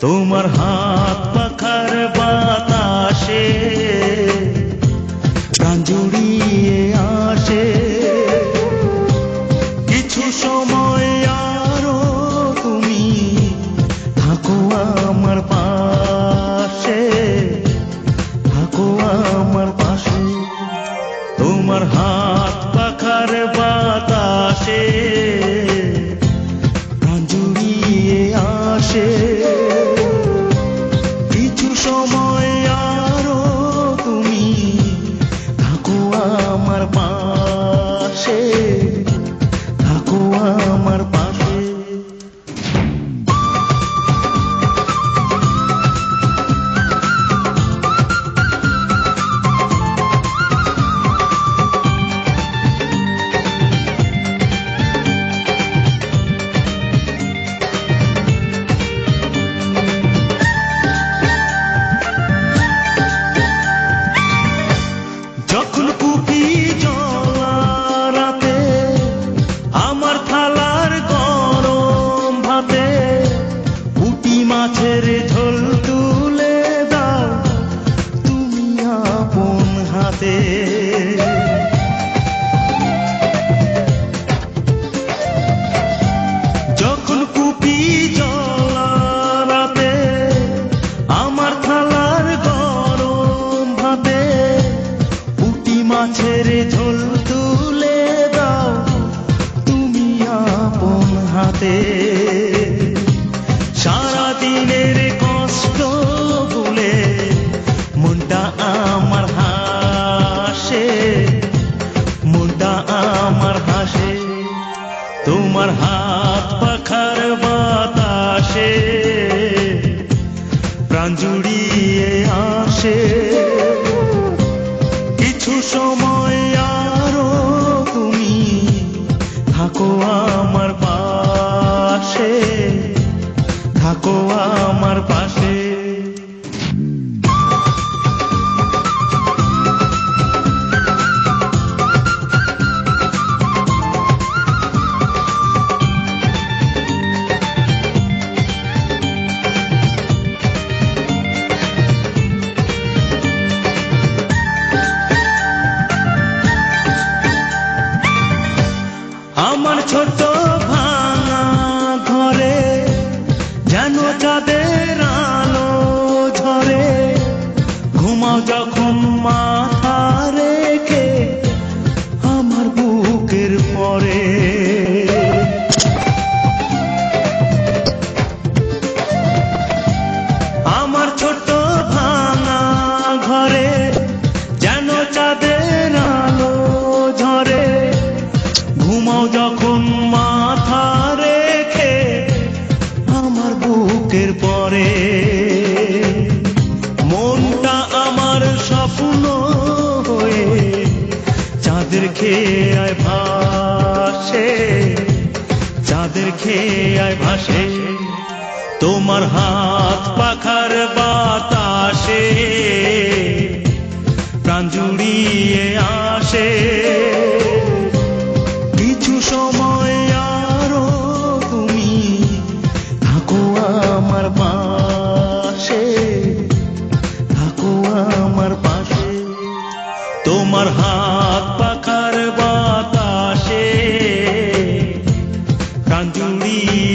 তোমার হাত পাখার বাতাসে প্রাণ জুড়িয়ে আসে। কিছু সময় আরো তুমি থাকো আমার পাশে, থাকো আমার পাশে। তোমার হাত পাখার বাতাসে প্রাণ জুড়িয়ে আসে। কিছু সময় আরো তুমি থাকো আমার পাশে, থাকো আমার পাশে। যখন কুপি জ্বলা রাতে আমার থালার গরম ভাতে পুঁটি মাছের ঝোল তুলে দাও তুমি আপন হাতে। যখন কুপি জ্বলা রাতে আমার থালার গরম ভাতে পুঁটি মাছের ঝোল তুলে দাও তুমি আপন হাতে। সারাদিনের কষ্ট ভুলে মনটা আমার হাসে, মনটা আমার হাসে। তোমার হাত পাখার বাতাসে প্রাণ জুড়িয়ে আসে। কিছু সময় আরো তুমি থাকো আমার পাশে, থাকো আমার পাশে। আমার ছোট ভাঙা ঘরে যেন চাঁদের আলো ঝরে, ঘুমাও যখন মাথা রেখে আমার বুকের পরে। আমার ছোট ভাঙা ঘরে যেন চাঁদের আলো ঝরে, ঘুমাও যখন মাথা রেখে আমার বুকের পরে। মনটা আমার স্বপ্ন হয়ে চাঁদের খেয়ে ভাসে, চাঁদের খেয়ে ভাসে। তোমার হাত পাখার বাতাসে প্রাণ জুড়িয়ে আসে। কিছু সময় আরো তুমি থাকো আমার পাশে, থাকো আমার পাশে। তোমার হাত পাখার বাতাসে প্রাণ জুড়িয়ে